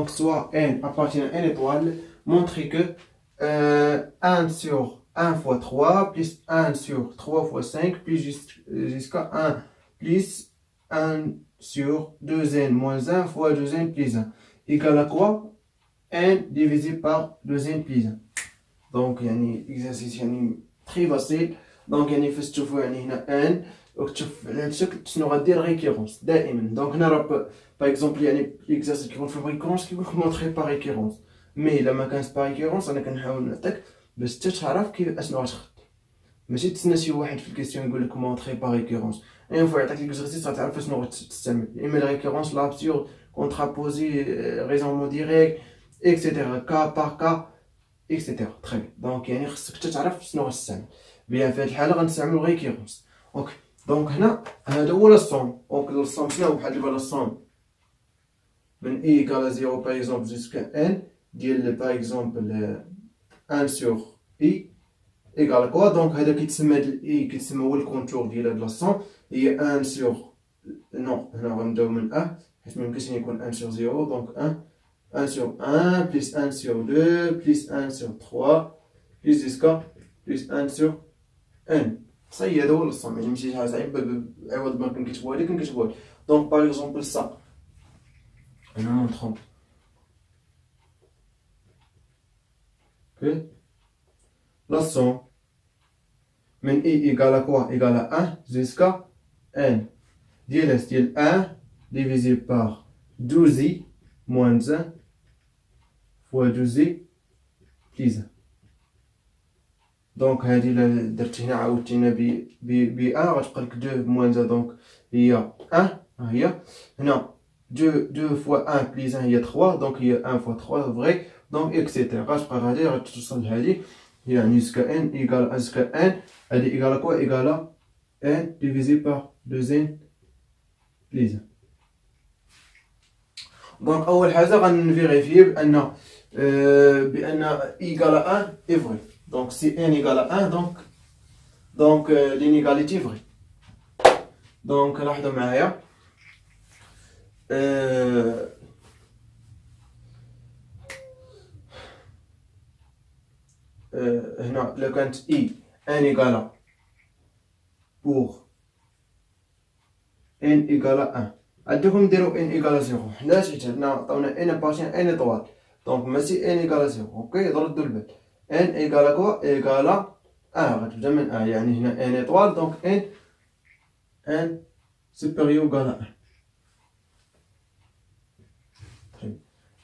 donc soit n appartient à n étoile, montrer que 1 sur 1 fois 3 plus 1 sur 3 fois 5 plus jusqu'à 1 plus 1 sur 2n moins 1 fois 2n plus 1 égale à quoi? n divisé par 2n plus 1. donc يعني exercice يعني très facile. donc يعني فاش تشوفوا يعني هنا n وتشوف على هذا الشكل شنو غدير ريكيرونس دائما. دونك هنا راه باغ اكزومبل يعني ليكزارسيس كيكون فيه ريكيرونس كيقول لك مونطري با ريكيرونس، مي الا ما كانش با ريكيرونس انا كنحاول نعطيك باش حتى تعرف كيف اشنو غتخدم، ماشي تسنى شي واحد في الكيسيون يقول لك مونطري با ريكيرونس. اين فوا يعطيك ليكزارسيس غتعرف شنو غتستعمل، اما الريكيرونس لابسيور كونترابوزي ريزونمون ديريكت اكسيتيرا كا بار كا اكسيتيرا. تري بيان. دونك يعني خصك حتى تعرف شنو غتستعمل. بيان في هاد الحاله غنستعملو ريكيرونس. اوكي دونك هنا هذا هو لاسوم. دونك لاسوم شنو بحال دابا لاسوم من اي ايكال 0 باغ اكزومبل جوسكا ان ديال باغ اكزومبل 1 سور اي ايكال كوا. دونك هذا كيتسمى هاد الاي كيتسمى هو الكونتور ديال هاد لاسوم، هي 1 سور نو هنا غنبداو من ا حيت ميمكنش يكون 1 سور 0. دونك 1 sur 1 plus 1 sur 2 plus 1 sur 3 plus jusqu'à plus 1 sur n. صاي هذا هو الصم، يعني ماشي شي حاجه صعيبه عوض ما كنكتبوها لك كنكتبوها لك. دونك باغ اكزومبل سا انا مونطرون اوكي لا سوم من اي ايكال كوا ايكال 1 jusqu'à n ديال 1 divisé par 12i moins 1 fois 12i plus 1. دونك هادي الا درت هنا عاودت هنا ب 1 غتبقى لك 2 موان 1 دونك هي 1 ها هي هنا 2 فوا 1 بليز 1 هي 3 دونك هي 1 فوا 3 فغي دونك اكسيتيرا غتبقى غادي غتوصل لهادي يعني جوسكا ان ايكال جوسكا ان هادي ايكال كوا ايكال ان ديفيزي بار 2 بليز 1. دونك اول حاجه غنفيريفي بان ايكال 1 اي فغي. Donc si n égale à 1 donc l'inégalité est vraie. donc لاحظوا معايا هنا لو كانت i n égale pour n égale à 1 عندكم نديرو n égale 0 حناش حيت هنا عطاونا n appartient à n étoile donc ماشي n égale 0. اوكي ردوا البال n égale quoi égale 1 غتبدا من 1 يعني هنا n étoile donc n supérieur ou égal à 1.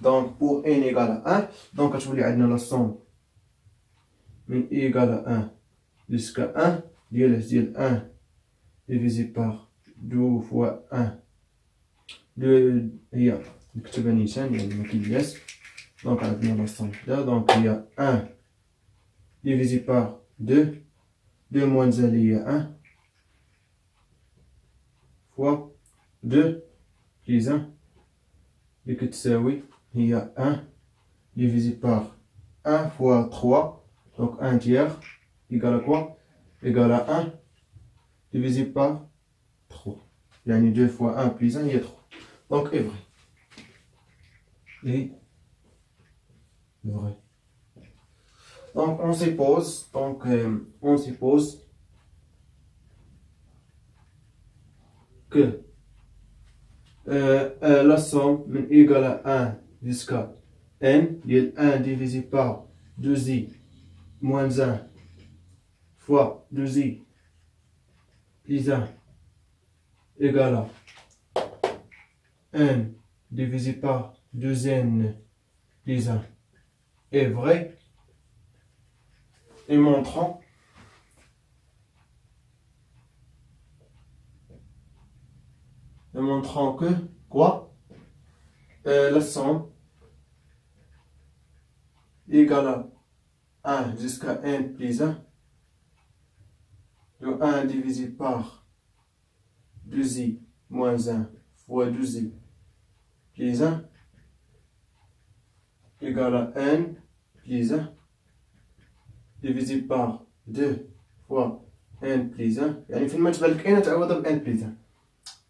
donc pour n égale à 1 donc غتولي عندنا la somme من i égale à 1 jusqu'à 1 ديال 1 divisé par 2 fois 1 هي نكتبها نيشان يعني ما كيدياش. donc عندنا la somme là donc هي 1 divisé par 2, 2 moins 1 il y a 1, fois 2 plus 1, et que il y a 1 divisé par 1 fois 3, donc 1 tiers, égale à quoi? Égale à 1 divisé par 3. Il y a 2 fois 1 plus 1, il y a 3. Donc est vrai. Et vrai. Donc on suppose que la somme égale à 1 jusqu'à n est 1 divisé par 2i moins 1 fois 2i plus 1 égale à n divisé par 2n plus 1 est vrai. Et montrant que quoi la somme égale à 1 jusqu'à n plus 1 de 1 divisé par 2i moins 1 fois 2i plus 1 égale à n plus 1 divisé par 2 fois n plus 1 يعني فين ما تبان لك n تعوضها ب n plus 1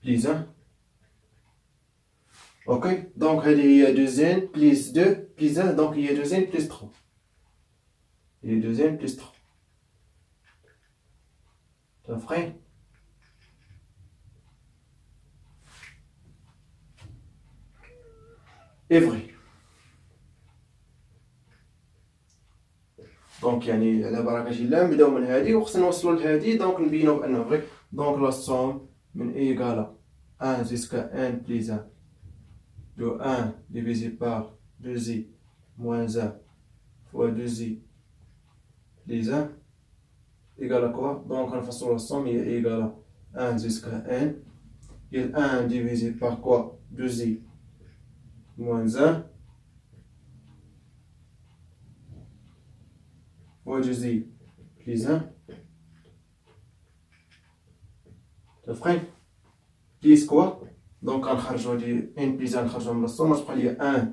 plus 1 اوكي دونك هذه هي 2 بليس 2 بليس 1 دونك هي 2 بليس 3 هي 2 بليس 3 ça ferait et vrai دونك يعني على بركة الله نبداو من هادي وخصنا نوصلو لهادي دونك نبينو بأنه فري دونك لا سوم من إيكالا 1 jusqu'à 1 plus 1 de 1 divisé par 2i moins 1 fois 2i plus 1 égale à quoi? Donc on fait la somme est égale à 1 jusqu'à n. Et 1 divisé par quoi? 2i moins 1 fois 2i plus 1. Ça ferait plus quoi? Donc on charge n plus 1 charge la somme. Je prends 1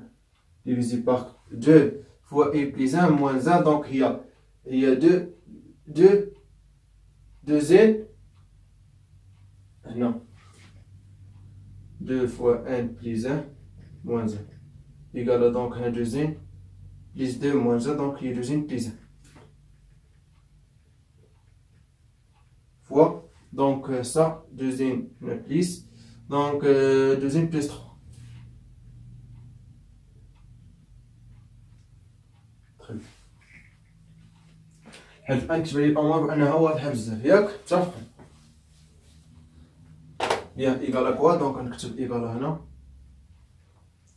divisé par 2 fois n plus 1 moins 1. Donc il y a 2n. Non. 2 fois n plus 1 moins 1 égale à donc 2n plus 2 moins 1, donc il y a 2n plus 1 fois donc ça 2n plus donc 2n plus 3. très bien. هاد نكتب لي الامر بانها واضحه بزاف ياك متفقين بيان ايكالا كوا دونك نكتب ايكالا هنا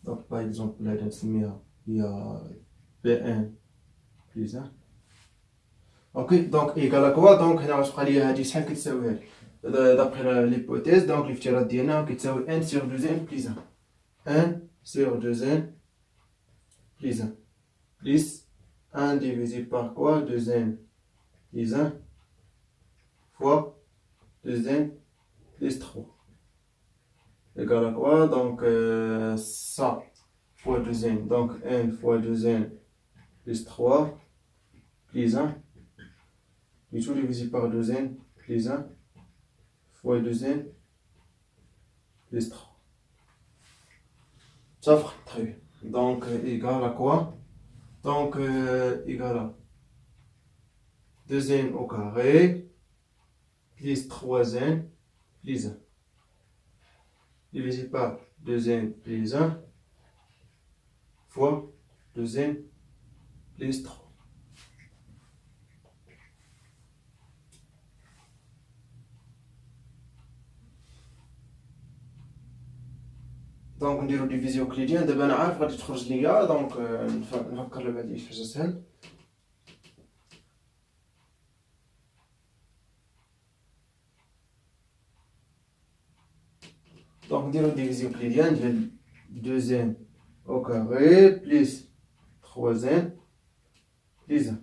دونك باغ اكزومبل هادي نسميها هي بي ان بليس 1 اوكي دونك ايكالا كوا دونك هنا غتبقى لي هادي شحال كتساوي هادي دابخي ليبوتيز دونك الافتراض ديالنا كتساوي ان سيغ 2 ان بليس 1 ان سيغ 2 ان بليس 1 بليس 1 divisé par quoi 2n plus 1 fois 2n plus 3 égale à quoi? Donc ça fois 2n, donc n fois 2n plus 3 plus 1 et tout divisé par 2n plus 1 fois 2n plus 3. Ça fera très bien. Donc égal à quoi? Donc égal à 2n au carré plus 3n plus 1 divisé par 2n plus 1 fois 2n plus 3. دونك نديرو ديفيزيون كليديان دابا انا عارف غادي تخرج ليا دونك نفكر دابا هادي شي حاجه سهل دونك نديرو ديفيزيون كليديان ديال 2n au carré plus 3n plus 1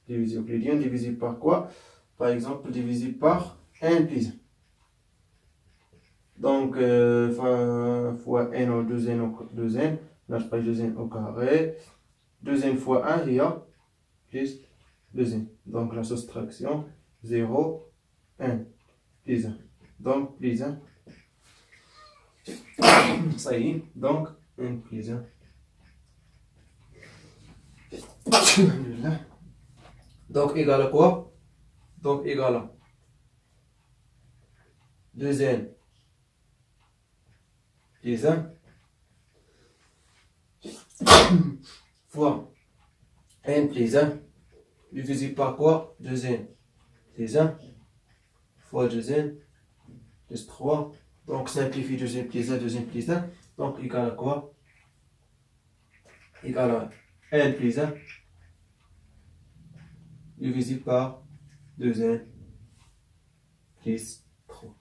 division euclidienne divisé par quoi? Par exemple divisé par 1 plus 1 donc fois n au 2n au 2n là je prends 2n au carré 2n fois 1 il y a plus 2n donc la soustraction 0 1 plus 1 donc plus 1 ça y est donc 1 plus 1 donc égal à quoi? Donc égal à 2n plus 1 fois n plus 1 divisé par quoi? 2n plus 1 fois 2n plus 3 donc simplifie 2n plus 1 2n plus 1 donc égal à quoi? Égal à n plus 1 divisé par 2n plus 3.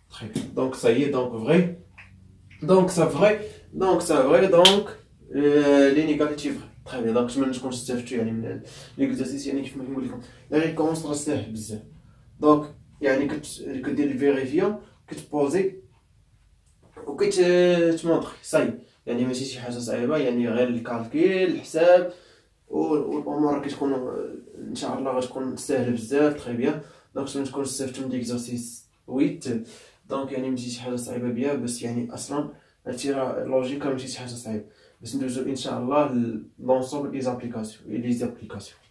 Très bien. Donc ça y est, donc vrai. Donc ça vrai. Donc ça vrai. Donc les négatifs vrai. Très bien. Donc je me نكون استفدت يعني من l'exercice يعني كيف ما كنقول لكم لا ريكونس راه ساهل بزاف. دونك يعني كدير الفيريفيا كتبوزي وكتمونطري صاي يعني ماشي شي حاجه صعيبه يعني غير الكالكيل الحساب والامور كتكون ان شاء الله غتكون ساهله بزاف تري بيان دونك باش تكون استفدتوا من ليكزارسيس 8 دونك يعني ماشي شي حاجه صعيبه بيان بس يعني اصلا هادشي لوجيك ماشي شي حاجه صعيبه باش ندوزو ان شاء الله لونسومبل لي زابليكاسيون.